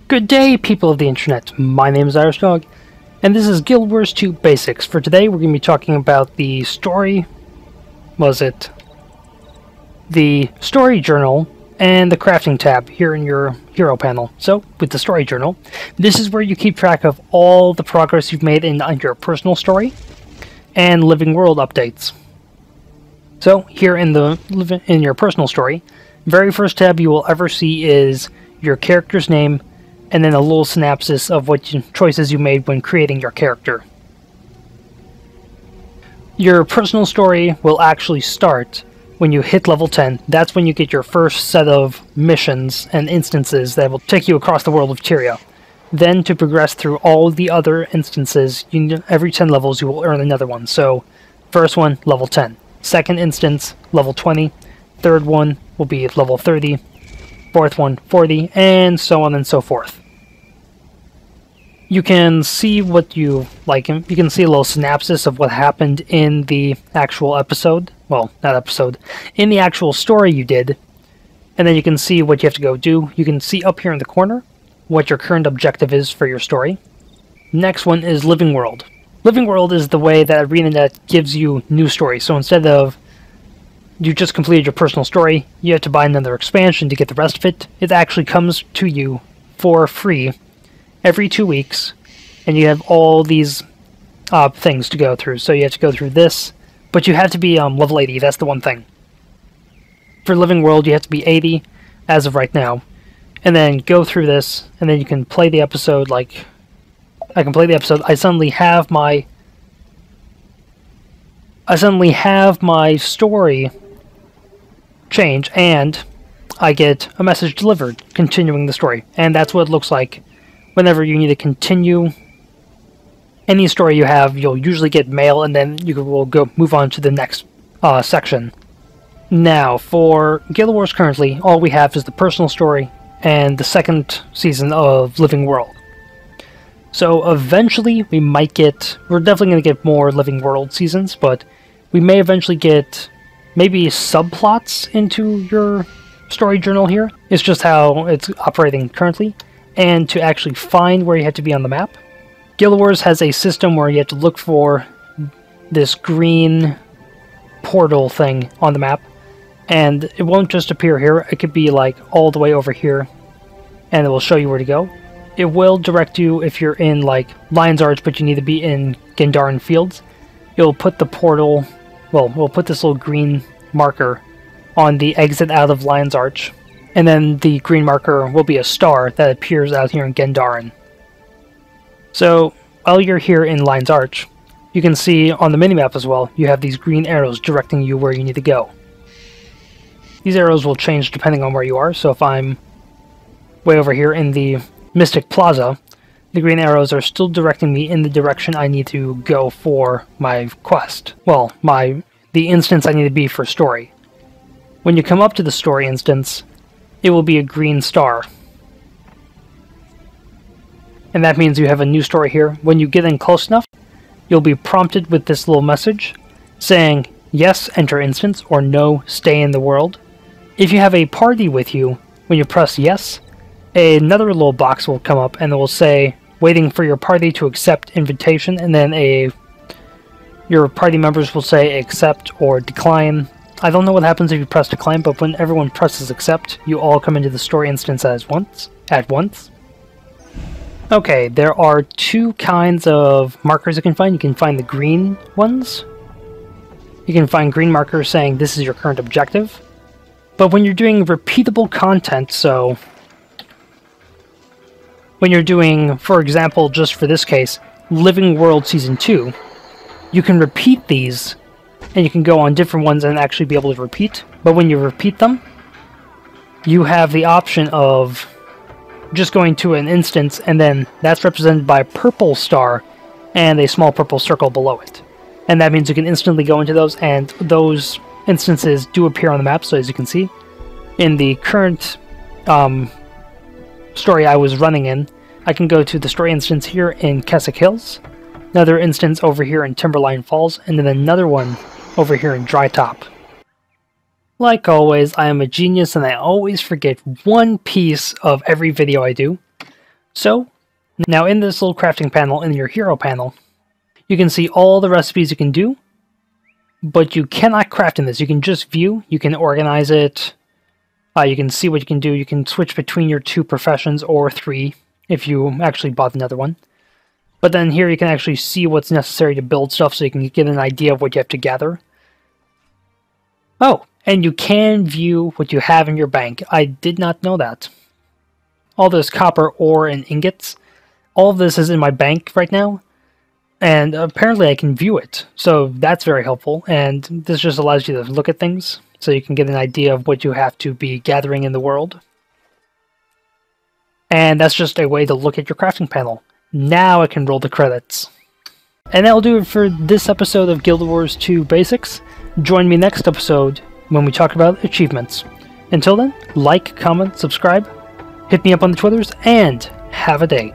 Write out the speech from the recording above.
Good day, people of the internet. My name is Irish Dog, and this is Guild Wars 2 Basics. For today, we're going to be talking about the story, the story journal, and the crafting tab here in your hero panel. So, with the story journal, this is where you keep track of all the progress you've made in your personal story, and living world updates. So, here in your personal story, very first tab you will ever see is your character's name, and then a little synopsis of what choices you made when creating your character. Your personal story will actually start when you hit level 10. That's when you get your first set of missions and instances that will take you across the world of Tyria. Then to progress through all the other instances, every 10 levels you will earn another one. So, first one, level 10. Second instance, level 20. Third one will be level 30. Fourth one, 40, and so on and so forth. You can see what you like. You can see a little synopsis of what happened in the actual episode. Well, not episode. In the actual story you did. And then you can see what you have to go do. You can see up here in the corner what your current objective is for your story. Next one is Living World. Living World is the way that ArenaNet gives you new stories. So instead of you just completed your personal story, you have to buy another expansion to get the rest of it. It actually comes to you for free every 2 weeks, and you have all these things to go through. So you have to go through this, but you have to be level 80, that's the one thing. For Living World, you have to be 80 as of right now, and then go through this, and then you can play the episode. Like, I can play the episode. I suddenly have my story change, and I get a message delivered continuing the story, and that's what it looks like. Whenever you need to continue any story you have, you'll usually get mail, and then you will move on to the next section. Now, for Guild Wars currently, all we have is the personal story and the second season of Living World. So eventually, we're definitely going to get more Living World seasons, but we may eventually get maybe subplots into your story journal here. It's just how it's operating currently. And to actually find where you have to be on the map, Guild Wars has a system where you have to look for this green portal thing on the map, and it won't just appear here. It could be like all the way over here, and it will show you where to go. It will direct you if you're in like Lion's Arch, but you need to be in Gendaran Fields. It'll put the portal, well, we'll put this little green marker on the exit out of Lion's Arch. And then the green marker will be a star that appears out here in Gendaran. So, while you're here in Lion's Arch, you can see on the minimap as well, you have these green arrows directing you where you need to go. These arrows will change depending on where you are, so if I'm way over here in the Mystic Plaza, the green arrows are still directing me in the direction I need to go for my quest. Well, the instance I need to be for story. When you come up to the story instance, it will be a green star. And that means you have a new story here. When you get in close enough, you'll be prompted with this little message saying, yes, enter instance, or no, stay in the world. If you have a party with you, when you press yes, another little box will come up and it will say, waiting for your party to accept invitation, and then your party members will say accept or decline. I don't know what happens if you press decline, but when everyone presses accept, you all come into the story instance at once. Okay, there are two kinds of markers you can find. You can find the green ones. You can find green markers saying this is your current objective. But when you're doing repeatable content, so when you're doing, for example, just for this case, Living World Season 2, you can repeat these, and you can go on different ones and actually be able to repeat. But when you repeat them, you have the option of just going to an instance, and then that's represented by a purple star and a small purple circle below it. And that means you can instantly go into those, and those instances do appear on the map. So as you can see, in the current story I was running in, I can go to the story instance here in Keswick Hills, another instance over here in Timberline Falls, and then another one over here in Dry Top. Like always, I am a genius and I always forget one piece of every video I do. So, now in this little crafting panel, in your hero panel, you can see all the recipes you can do, but you cannot craft in this. You can just view, you can organize it, you can see what you can do, you can switch between your 2 professions or 3 if you actually bought another one. But then here you can actually see what's necessary to build stuff so you can get an idea of what you have to gather. Oh, and you can view what you have in your bank. I did not know that. All this copper, ore, and ingots, all of this is in my bank right now. And apparently I can view it, so that's very helpful, and this just allows you to look at things, so you can get an idea of what you have to be gathering in the world. And that's just a way to look at your crafting panel. Now I can roll the credits. And that'll do it for this episode of Guild Wars 2 Basics. Join me next episode when we talk about achievements. Until then, like, comment, subscribe, hit me up on the Twitters, and have a day.